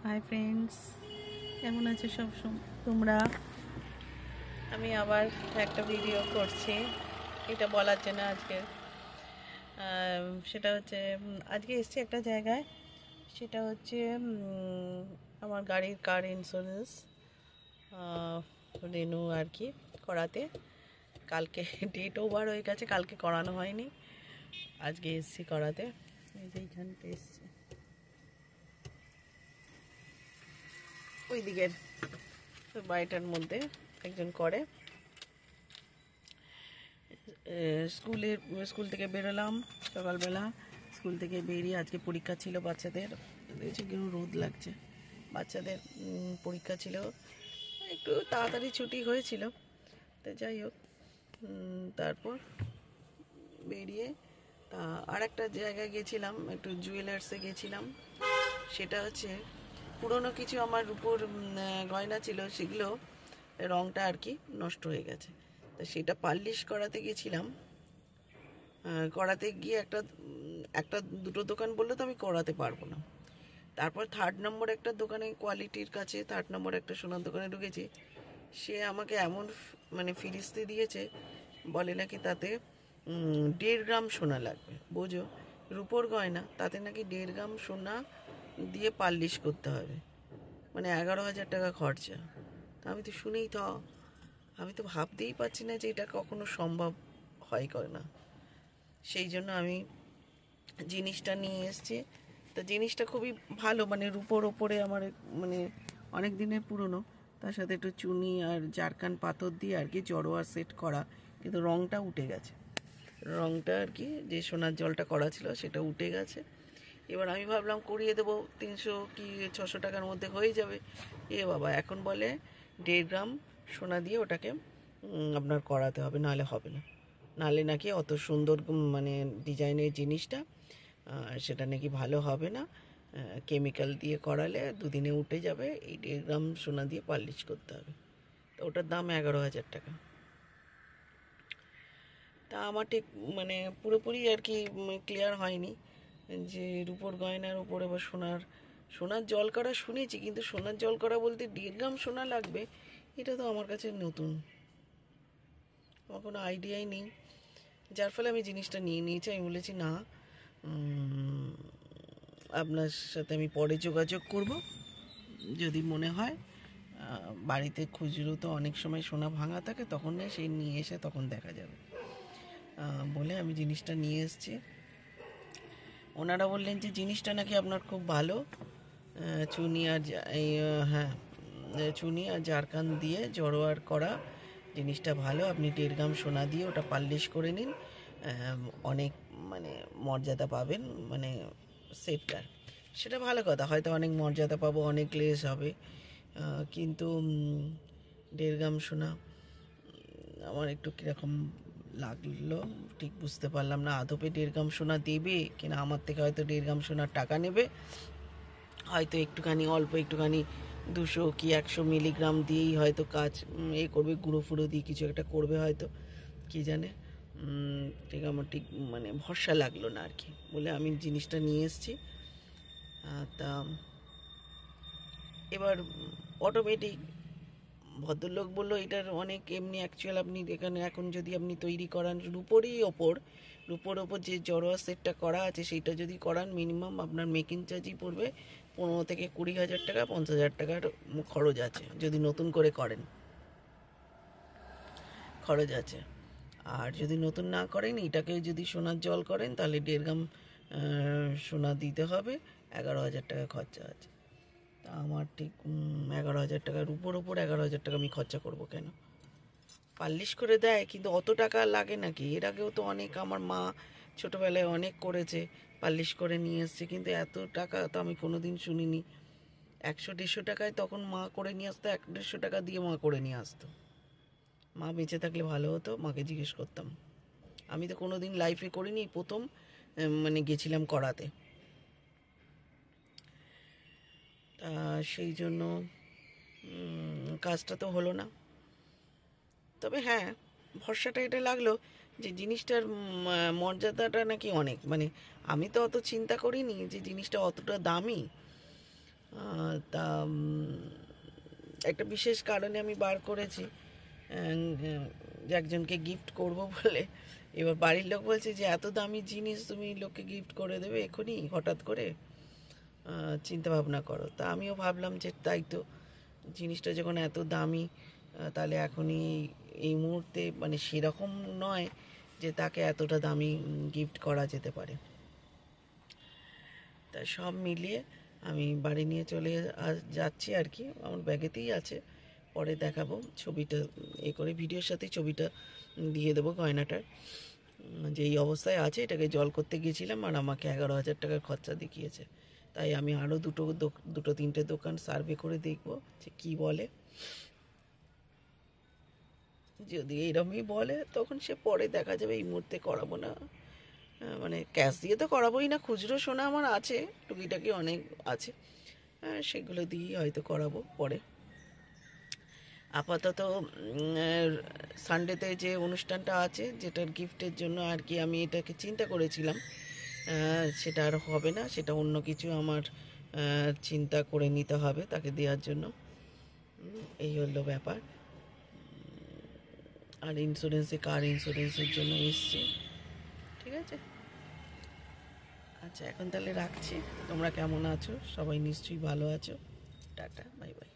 Hi friends, কেমন আছো তোমরা? আমি আবার একটা ভিডিও করছি, এটা বলার জন্য আজকে সেটা হচ্ছে আজকে এসেছি একটা জায়গায়। সেটা হচ্ছে আমার গাড়ির কার ইন্স্যুরেন্স রিনিউ আর কি করাতে। কালকে ডেট ওভার হয়ে গেছে, কালকে করানো হয়নি, আজকে এসেছি করাতে। এই যে এইখানটা এসছে, ওই দিকের বাড়িটার মধ্যে একজন করে। স্কুল থেকে বেরোলাম সকালবেলা। স্কুল থেকে বেরিয়ে আজকে পরীক্ষা ছিল বাচ্চাদের, দেখছি কেন রোদ লাগছে। বাচ্চাদের পরীক্ষা ছিল, একটু তাড়াতাড়ি ছুটি হয়েছিল। তো যাই হোক, তারপর বেরিয়ে আর একটা জায়গায় গেছিলাম, একটু জুয়েলার্সে গেছিলাম। সেটা হচ্ছে পুরনো কিছু আমার রূপোর গয়না ছিল, সেগুলো রঙটা আর কি নষ্ট হয়ে গেছে। তো সেটা পালিশ করাতে গেছিলাম। করাতে গিয়ে একটা দুটো দোকান বললো তো আমি করাতে পারবো না। তারপর 3rd নম্বর একটা দোকানে, কোয়ালিটির কাছে 3rd নম্বর একটা সোনার দোকানে ঢুকেছি। সে আমাকে এমন ফিরিস্তি দিয়েছে, বলে নাকি তাতে 1.5 গ্রাম সোনা লাগবে। বোঝো, রূপোর গয়না, তাতে নাকি 1.5 গ্রাম সোনা দিয়ে পালিশ করতে হবে, মানে 11,000 টাকা খরচা। তা আমি তো শুনেই তো, আমি তো ভাবতেই পারছি না যে এটা কখনো সম্ভব হয় করে না। সেই জন্য আমি জিনিসটা নিয়ে এসেছি। তা জিনিসটা খুবই ভালো, মানে রূপোর ওপরে আমার মানে অনেক দিনের পুরনো, তার সাথে একটু চুনি আর জারকান পাথর দিয়ে আর কি জড়োয়া সেট করা, কিন্তু রঙটা উঠে গেছে। রঙটা আর কি যে সোনার জলটা করা ছিল সেটা উঠে গেছে। এবার আমি ভাবলাম করিয়ে দেবো, 300 কি 600 টাকার মধ্যে হয়ে যাবে। এ বাবা, এখন বলে 1.5 গ্রাম সোনা দিয়ে ওটাকে আপনার করাতে হবে, নাহলে হবে না। নাহলে নাকি অত সুন্দর মানে ডিজাইনের জিনিসটা সেটা নাকি ভালো হবে না। কেমিক্যাল দিয়ে করালে 2 দিনে উঠে যাবে। এই 1.5 গ্রাম সোনা দিয়ে পালিশ করতে হবে। তো ওটার দাম 11,000 টাকা। তা আমার ঠিক মানে পুরোপুরি আর কি ক্লিয়ার হয়নি যে রূপোর গয়নার উপরে বা সোনার জল করা শুনেছি, কিন্তু সোনার জল করা বলতে 1.5 গ্রাম সোনা লাগবে, এটা তো আমার কাছে নতুন, আমার কোনো আইডিয়াই নেই। যার ফলে আমি জিনিসটা নিয়ে নিয়েছি। আমি বলেছি না, আপনার সাথে আমি পরে যোগাযোগ করব, যদি মনে হয়। বাড়িতে খুচরো তো অনেক সময় সোনা ভাঙা থাকে, তখন সেই নিয়ে এসে তখন দেখা যাবে বলে আমি জিনিসটা নিয়ে এসেছি। ওনারা বললেন যে জিনিসটা নাকি আপনার খুব ভালো, চুনি আর হ্যাঁ, চুনি আর জারকান দিয়ে জড়োয়ার করা জিনিসটা ভালো। আপনি 1.5 গ্রাম সোনা দিয়ে ওটা পালিশ করে নিন, অনেক মানে মর্যাদা পাবেন, মানে সেটটার। সেটা ভালো কথা, হয়তো অনেক মর্যাদা পাবো, অনেক লেস হবে, কিন্তু 1.5 গ্রাম সোনা আমার একটু কীরকম লাগলো, ঠিক বুঝতে পারলাম না। আদপে 1.5 গ্রাম সোনা দেবে কিনা, আমার থেকে হয়তো 1.5 গ্রাম সোনার টাকা নেবে, হয়তো একটুখানি অল্প একটুখানি 200 কি 100 মিলিগ্রাম দিয়েই হয়তো কাজ করবে, গুঁড়ো ফুড়ো দিয়ে কিছু একটা করবে হয়তো, কি জানে। ঠিক আমার ঠিক মানে ভরসা লাগলো না আর কি, বলে আমি জিনিসটা নিয়ে এসেছি। তা এবার অটোমেটিক ভদ্রলোক বললো এটার অনেক এমনি অ্যাকচুয়াল, আপনি এখানে এখন যদি আপনি তৈরি করান রূপোর ওপর যে জড়োয়া সেটটা করা আছে সেইটা যদি করান, মিনিমাম আপনার মেকিং চার্জই পড়বে 15 থেকে 20,000 টাকা, 50,000 টাকার খরচ আছে যদি নতুন করে করেন, খরচ আছে। আর যদি নতুন না করেন, এটাকে যদি সোনার জল করেন, তাহলে 1.5 গ্রাম সোনা দিতে হবে, 11,000 টাকা খরচা আছে। তা আমার ঠিক 11,000 টাকার উপর 11,000 টাকা আমি খরচা করব কেন? পালিশ করে দেয়, কিন্তু অত টাকা লাগে নাকি? এর আগেও তো অনেক আমার মা ছোটোবেলায় অনেক করেছে, পালিশ করে নিয়ে এসছে, কিন্তু এত টাকা তো আমি কোনো দিন শুনিনি। 100-150 টাকায় তখন মা করে নিয়ে আসতো, 150 টাকা দিয়ে মা করে নিয়ে আসতো। মা বেঁচে থাকলে ভালো হতো, মাকে জিজ্ঞেস করতাম। আমি তো কোনো দিন লাইফে করিনি, প্রথম মানে গেছিলাম করাতে। তা সেই জন্য কাজটা তো হলো না। তবে হ্যাঁ, ভরসাটা এটা লাগলো যে জিনিসটার মর্যাদাটা নাকি অনেক, মানে আমি তো অত চিন্তা করিনি যে জিনিসটা অতটা দামি। তা একটা বিশেষ কারণে আমি বার করেছি যে একজনকে গিফট করব বলে। এবার বাড়ির লোক বলছে যে এত দামি জিনিস তুমি লোককে গিফট করে দেবে এখনই হঠাৎ করে, চিন্তা ভাবনা করো। তা আমিও ভাবলাম যে তাই তো, জিনিসটা যখন এত দামি তাহলে এখনই এই মুহূর্তে মানে সেরকম নয় যে তাকে এতটা দামি গিফট করা যেতে পারে। তা সব মিলিয়ে আমি বাড়ি নিয়ে চলে যাচ্ছি আর কি, আমার ব্যাগেতেই আছে, পরে দেখাবো ছবিটা করে ভিডিওর সাথে ছবিটা দিয়ে দেবো গয়নাটার। যে এই অবস্থায় আছে, এটাকে জল করতে গিয়েছিলাম আর আমাকে 11,000 টাকার খরচা দেখিয়েছে। তাই আমি আরও দুটো তিনটে দোকান সার্ভে করে দেখব যে কী বলে। যদি এরমই বলে তখন সে পরে দেখা যাবে, এই মুহূর্তে করাবো না। মানে ক্যাশ দিয়ে তো করাবোই না, খুচরো সোনা আমার আছে টুকিটাকি অনেক আছে, সেগুলো দিয়েই হয়তো করাবো পরে। আপাতত সানডেতে যে অনুষ্ঠানটা আছে যেটার গিফটের জন্য আর কি আমি এটাকে চিন্তা করেছিলাম, সেটা আর হবে না, সেটা অন্য কিছু আমার চিন্তা করে নিতে হবে তাকে দেওয়ার জন্য। এই হলো ব্যাপার। আর কার ইন্স্যুরেন্সের জন্য এসছি। ঠিক আছে, আচ্ছা এখন তাহলে রাখছি। তোমরা কেমন আছো? সবাই নিশ্চয়ই ভালো আছো। Tata, bye bye.